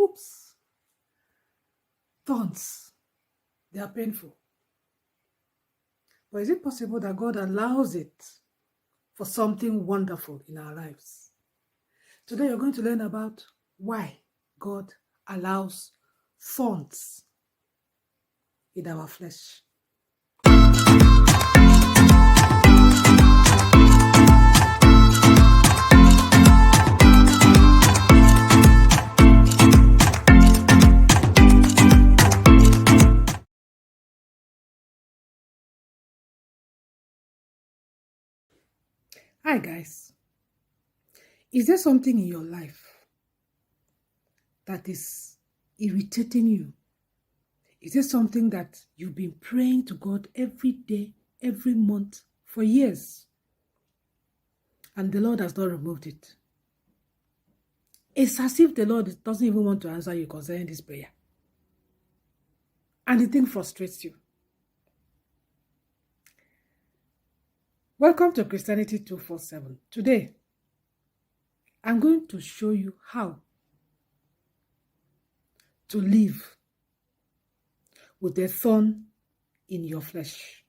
Oops. Thorns. They are painful. But is it possible that God allows it for something wonderful in our lives? Today you're going to learn about why God allows thorns in our flesh. Hi guys, is there something in your life that is irritating you? Is there something that you've been praying to God every day, every month for years, and the Lord has not removed it? It's as if the Lord doesn't even want to answer you concerning this prayer, and the thing frustrates you. Welcome to Christianity 247. Today, I'm going to show you how to live with a thorn in your flesh.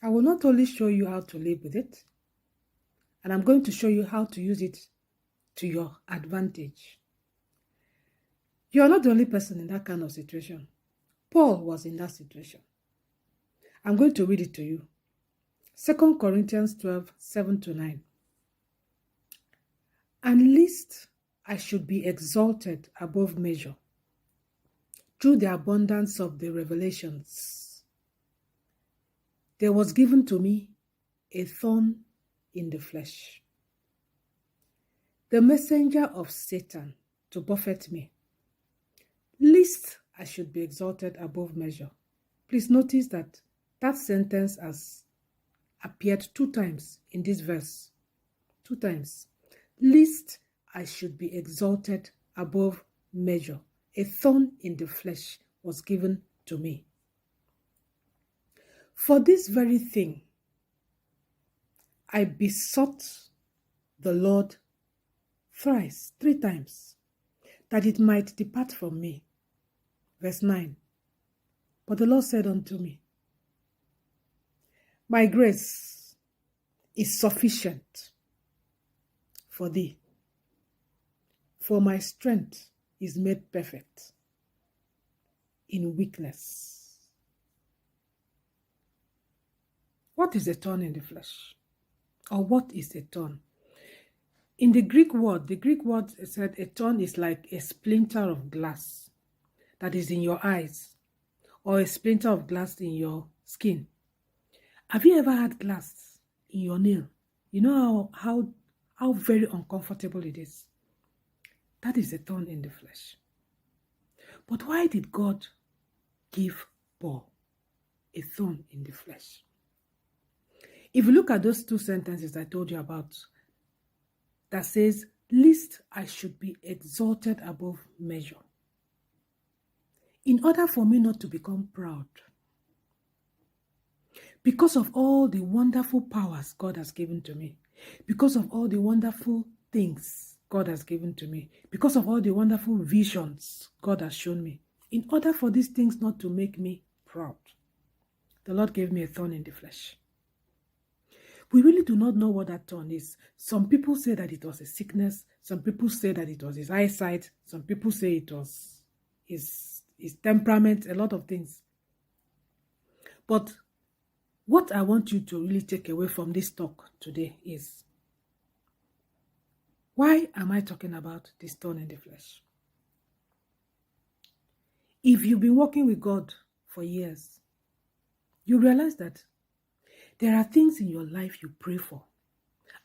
I will not only show you how to live with it, and I'm going to show you how to use it to your advantage. You are not the only person in that kind of situation. Paul was in that situation. I'm going to read it to you. 2 Corinthians 12, 7-9. And lest I should be exalted above measure through the abundance of the revelations, there was given to me a thorn in the flesh, the messenger of Satan to buffet me, lest I should be exalted above measure. Please notice that sentence has appeared 2 times in this verse. 2 times. Lest I should be exalted above measure. A thorn in the flesh was given to me. For this very thing, I besought the Lord 3 times, that it might depart from me. Verse 9. But the Lord said unto me, my grace is sufficient for thee, for my strength is made perfect in weakness. What is a thorn in the flesh? Or what is a thorn? In the Greek word said a thorn is like a splinter of glass that is in your eyes, or a splinter of glass in your skin. Have you ever had glass in your nail? You know how very uncomfortable it is. That is a thorn in the flesh. But why did God give Paul a thorn in the flesh? If you look at those 2 sentences I told you about, that says, lest I should be exalted above measure. In order for me not to become proud, because of all the wonderful powers God has given to me, because of all the wonderful things God has given to me, because of all the wonderful visions God has shown me, in order for these things not to make me proud, the Lord gave me a thorn in the flesh. We really do not know what that thorn is. Some people say that it was a sickness. Some people say that it was his eyesight. Some people say it was his temperament, a lot of things. But what I want you to really take away from this talk today is, why am I talking about this thorn in the flesh? If you've been working with God for years, you realize that there are things in your life you pray for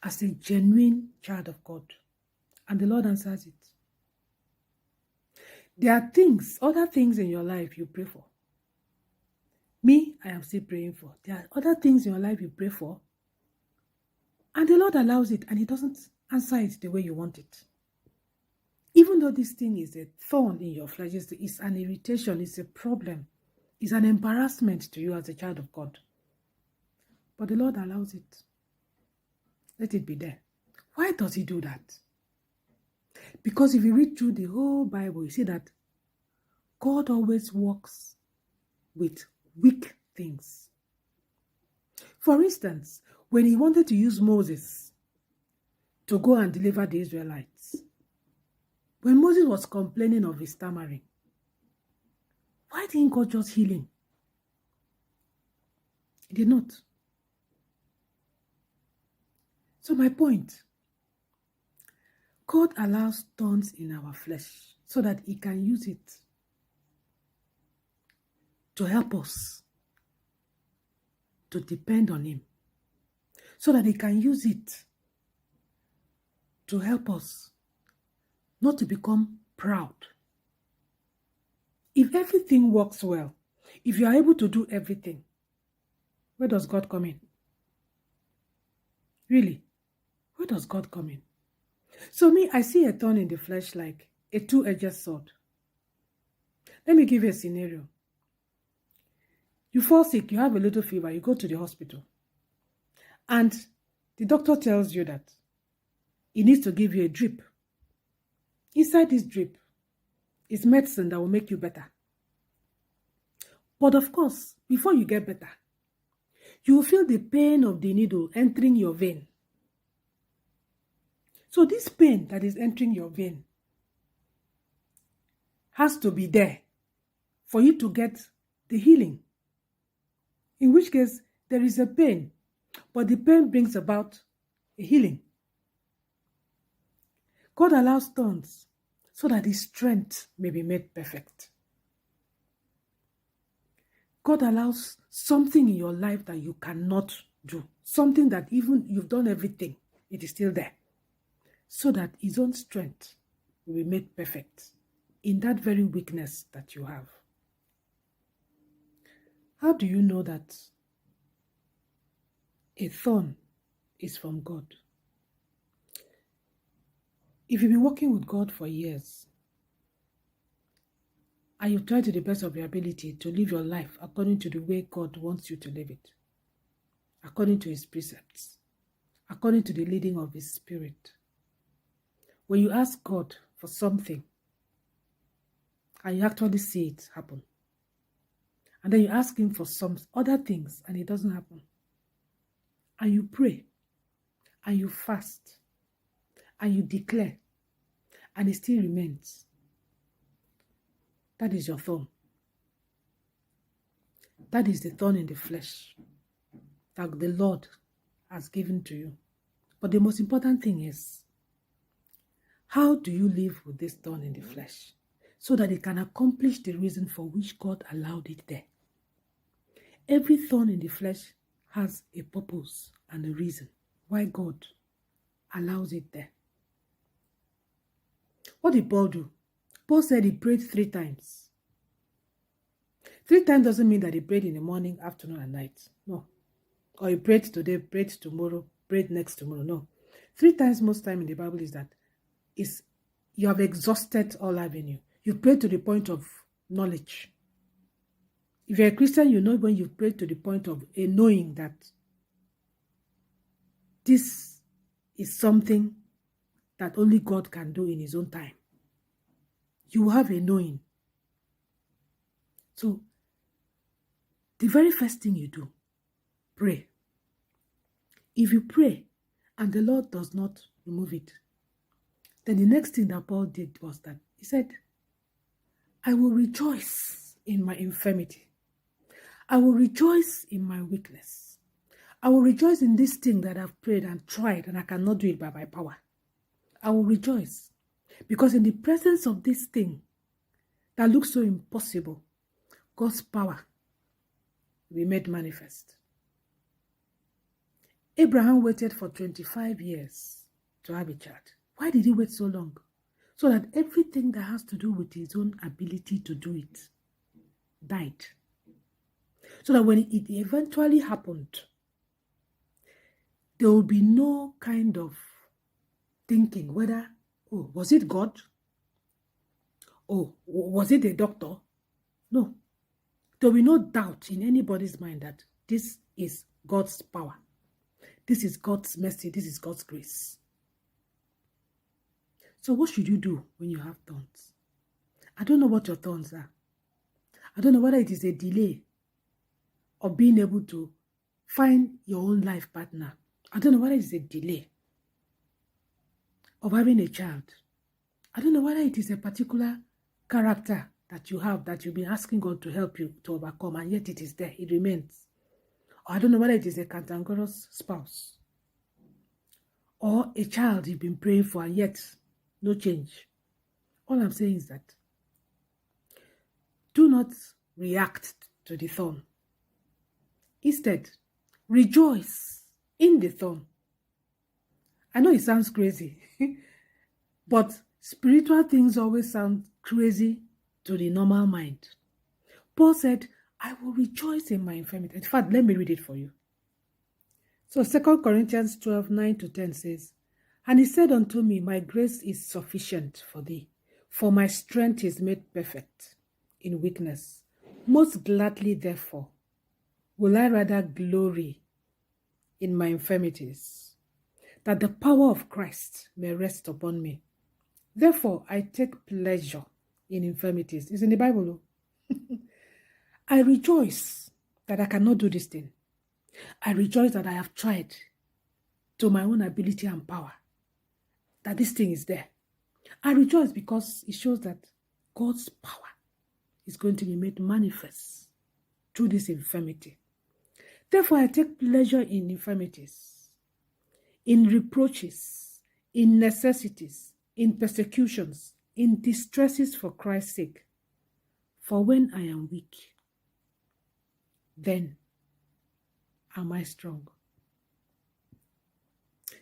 as a genuine child of God, and the Lord answers it. There are other things in your life you pray for. Me, I am still praying for. There are other things in your life you pray for, and the Lord allows it, and He doesn't answer it the way you want it. Even though this thing is a thorn in your flesh, it's an irritation, it's a problem, it's an embarrassment to you as a child of God. But the Lord allows it. Let it be there. Why does He do that? Because if you read through the whole Bible, you see that God always works with weak things. For instance, when he wanted to use Moses to go and deliver the Israelites, when Moses was complaining of his stammering, why didn't God just heal him? He did not. So my point, God allows thorns in our flesh so that he can use it to help us to depend on him, so that he can use it to help us not to become proud. If everything works well, if you are able to do everything, where does God come in? Really, where does God come in? So me, I see a thorn in the flesh like a two-edged sword. Let me give you a scenario. You fall sick, you have a little fever, you go to the hospital, and the doctor tells you that he needs to give you a drip. Inside this drip is medicine that will make you better. But of course, before you get better, you will feel the pain of the needle entering your vein. So this pain that is entering your vein has to be there for you to get the healing. In which case, there is a pain, but the pain brings about a healing. God allows thorns so that his strength may be made perfect. God allows something in your life that you cannot do, something that even you've done everything, it is still there, so that his own strength will be made perfect in that very weakness that you have. How do you know that a thorn is from God? If you've been working with God for years, and you try to the best of your ability to live your life according to the way God wants you to live it, according to his precepts, according to the leading of his spirit, when you ask God for something, and you actually see it happen, and then you ask him for some other things, and it doesn't happen, and you pray, and you fast, and you declare, and it still remains, that is your thorn. That is the thorn in the flesh that the Lord has given to you. But the most important thing is, how do you live with this thorn in the flesh so that it can accomplish the reason for which God allowed it there? Every thorn in the flesh has a purpose and a reason why God allows it there. What did Paul do? Paul said he prayed 3 times. 3 times doesn't mean that he prayed in the morning, afternoon, and night. No. Or he prayed today, prayed tomorrow, prayed next tomorrow. No. 3 times most time in the Bible is that you have exhausted all avenue. You pray to the point of knowledge. If you're a Christian, you know when you pray to the point of a knowing that this is something that only God can do in his own time. You have a knowing. So, the very first thing you do, pray. If you pray and the Lord does not remove it, then the next thing that Paul did was that he said, I will rejoice in my infirmity. I will rejoice in my weakness. I will rejoice in this thing that I've prayed and tried and I cannot do it by my power. I will rejoice because in the presence of this thing that looks so impossible, God's power will be made manifest. Abraham waited for 25 years to have a child. Why did he wait so long? So that everything that has to do with his own ability to do it died. So that when it eventually happened, there will be no kind of thinking whether, oh, was it God? Oh, was it a doctor? No. There will be no doubt in anybody's mind that this is God's power. This is God's mercy. This is God's grace. So what should you do when you have thorns? I don't know what your thorns are. I don't know whether it is a delay of being able to find your own life partner. I don't know whether it's a delay of having a child. I don't know whether it is a particular character that you have that you've been asking God to help you to overcome, and yet it is there, it remains. Or I don't know whether it is a cantankerous spouse or a child you've been praying for, and yet no change. All I'm saying is that do not react to the thorn. Instead, rejoice in the thorn. I know it sounds crazy, but spiritual things always sound crazy to the normal mind. Paul said, I will rejoice in my infirmity. In fact, let me read it for you. So 2 Corinthians 12, 9-10 says, And he said unto me, My grace is sufficient for thee, for my strength is made perfect in weakness. Most gladly, therefore, will I rather glory in my infirmities, that the power of Christ may rest upon me. Therefore, I take pleasure in infirmities. It's in the Bible. I rejoice that I cannot do this thing. I rejoice that I have tried to my own ability and power, that this thing is there. I rejoice because it shows that God's power is going to be made manifest through this infirmity. Therefore, I take pleasure in infirmities, in reproaches, in necessities, in persecutions, in distresses for Christ's sake. For when I am weak, then am I strong.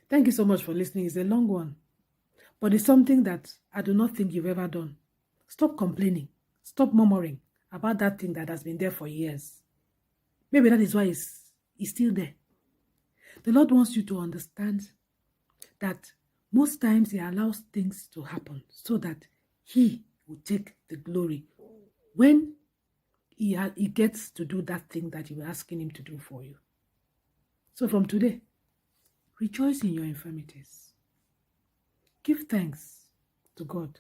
Thank you so much for listening. It's a long one, but it's something that I do not think you've ever done. Stop complaining. Stop murmuring about that thing that has been there for years. Maybe that is why it's still there. The Lord wants you to understand that most times He allows things to happen so that He will take the glory when He gets to do that thing that you were asking Him to do for you. So from today, rejoice in your infirmities. Give thanks to God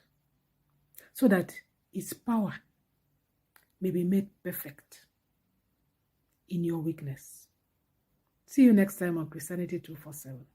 so that His power may be made perfect in your weakness. See you next time on Christianity 247.